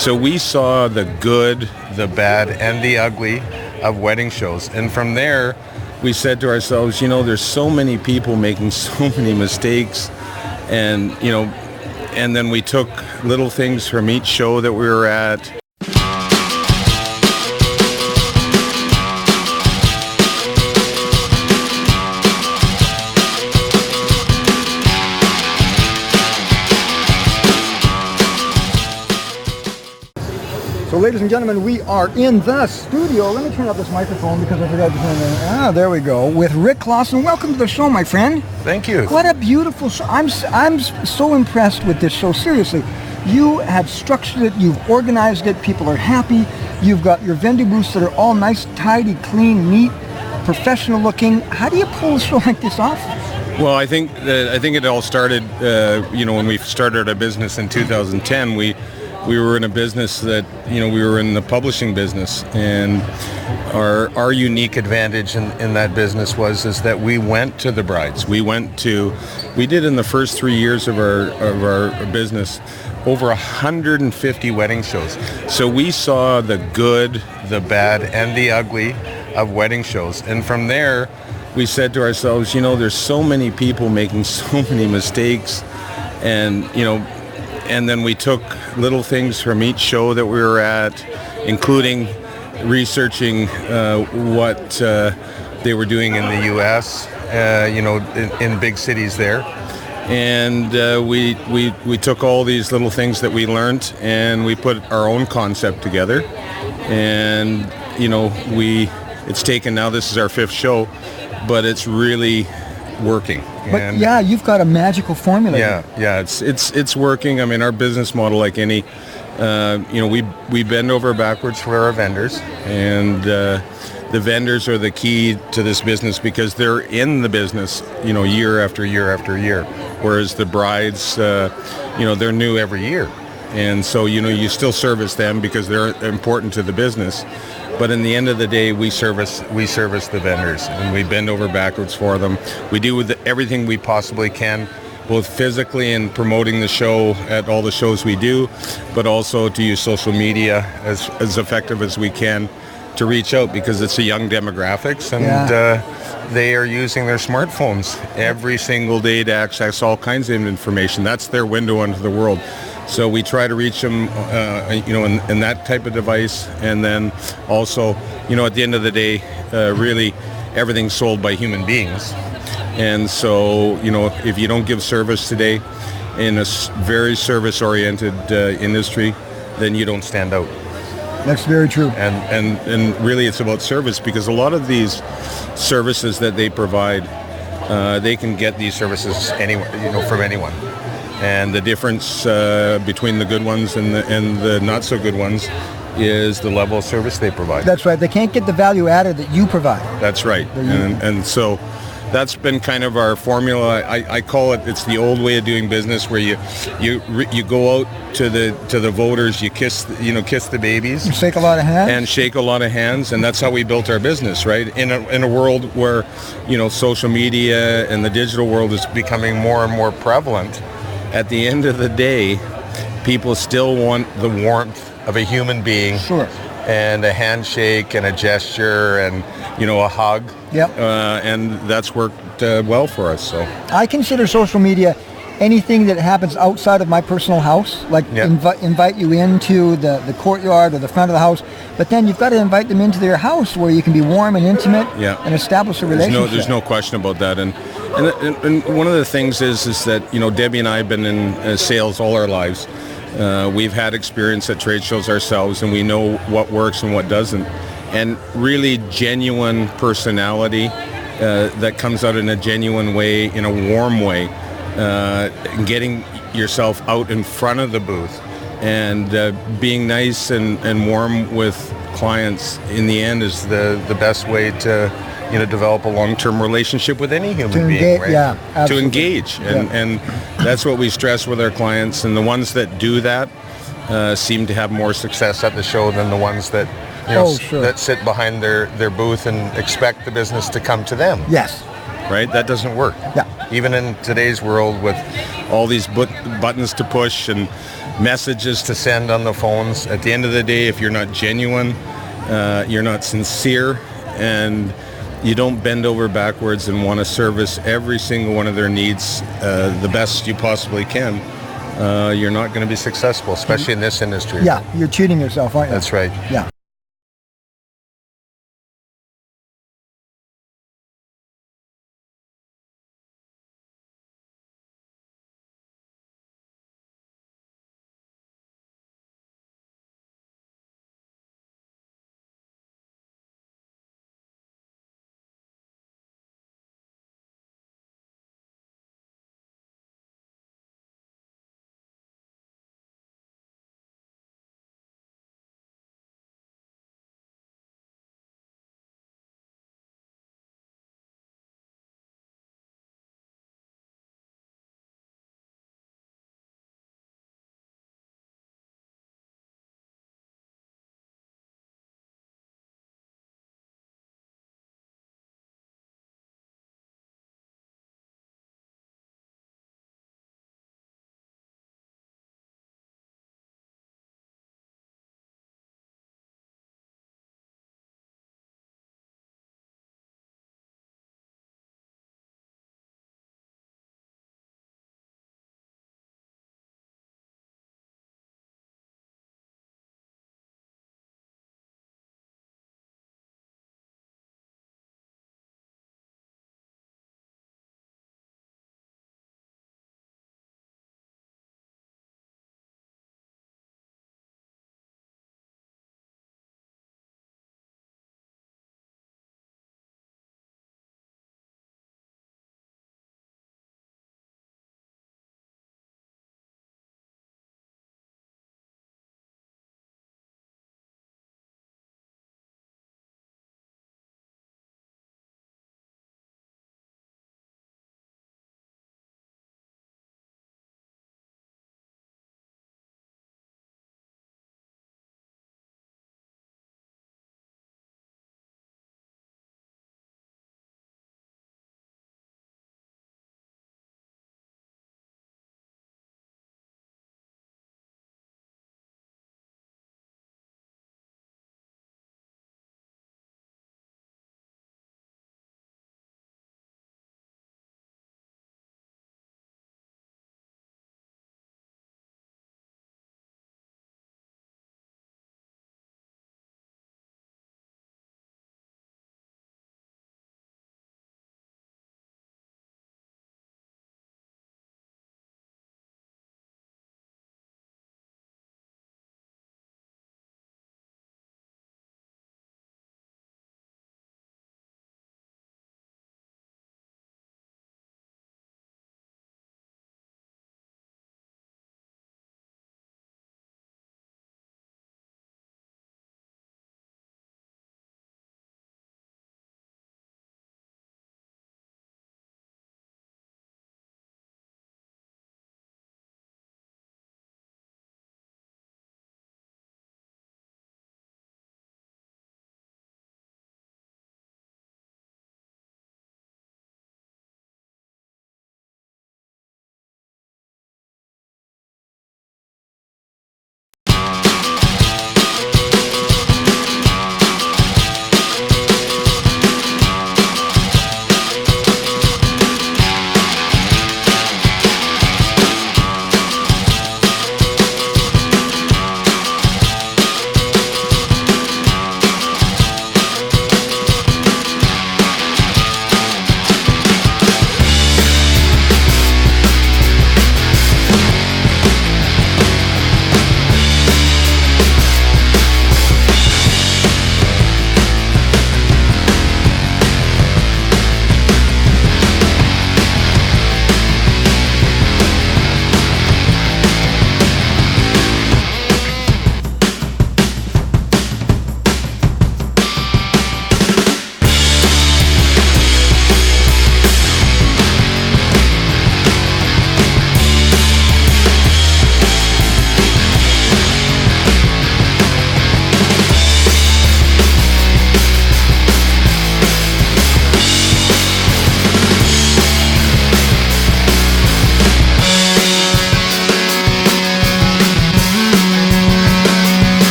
So we saw the good, the bad, and the ugly of wedding shows. And from there, we said to ourselves, there's so many people making so many mistakes. And, and then we took little things from each show that we were at. So ladies and gentlemen, we are in the studio. Let me turn up this microphone because I forgot to turn it. There we go. With Rick Clausen. Welcome to the show, my friend. Thank you. What a beautiful show. I'm so impressed with this show. Seriously, you have structured it. You've organized it. People are happy. You've got your vendor booths that are all nice, tidy, clean, neat, professional looking. How do you pull a show like this off? Well, I think it all started, when we started our business in 2010. We were in a business that, we were in the publishing business, and our unique advantage in that business is that we went to the brides. We did in the first 3 years of our business over 150 wedding shows. So we saw the good, the bad, and the ugly of wedding shows. And from there, we said to ourselves, there's so many people making so many mistakes, and then we took little things from each show that we were at, including researching what they were doing in the U.S., in big cities there. And we took all these little things that we learned, and we put our own concept together. And, it's taken, now this is our 5th show, but it's really working. But you've got a magical formula. Yeah, it's working. I mean, our business model, like any, we bend over backwards for our vendors, and the vendors are the key to this business because they're in the business, year after year after year, whereas the brides, they're new every year, and so you still service them because they're important to the business. But in the end of the day, we service the vendors, and we bend over backwards for them. We do everything we possibly can, both physically in promoting the show at all the shows we do, but also to use social media as effective as we can to reach out, because it's a young demographics, and they are using their smartphones every single day to access all kinds of information. That's their window onto the world. So we try to reach them, in that type of device. And then also, at the end of the day, really everything's sold by human beings. And so, if you don't give service today in a very service-oriented industry, then you don't stand out. That's very true. And really it's about service, because a lot of these services that they provide, they can get these services anywhere, from anyone. And the difference between the good ones and the not so good ones is the level of service they provide. That's right. They can't get the value added that you provide. That's right. And so that's been kind of our formula. I call it's the old way of doing business, where you go out to the voters, you kiss the babies, you shake a lot of hands, and that's how we built our business, right? In a world where social media and the digital world is becoming more and more prevalent. At the end of the day, people still want the warmth of a human being. Sure. And a handshake and a gesture and, a hug. Yep. And that's worked well for us. So I consider social media anything that happens outside of my personal house, like invite you into the courtyard or the front of the house, but then you've got to invite them into their house where you can be warm and intimate and establish a relationship. There's no question about that. And one of the things is that, Debbie and I have been in sales all our lives. We've had experience at trade shows ourselves, and we know what works and what doesn't. And really genuine personality that comes out in a genuine way, in a warm way, getting yourself out in front of the booth and being nice and warm with clients in the end is the best way to develop a long-term relationship with any human being, right? Yeah, absolutely. To engage, and that's what we stress with our clients. And the ones that do that seem to have more success at the show than the ones that that sit behind their booth and expect the business to come to them. Yes. Right? That doesn't work. Yeah. Even in today's world with all these buttons to push and messages to send on the phones. At the end of the day, if you're not genuine, you're not sincere, and you don't bend over backwards and want to service every single one of their needs the best you possibly can, you're not going to be successful, especially in this industry. Yeah, you're cheating yourself, aren't you? That's right. Yeah.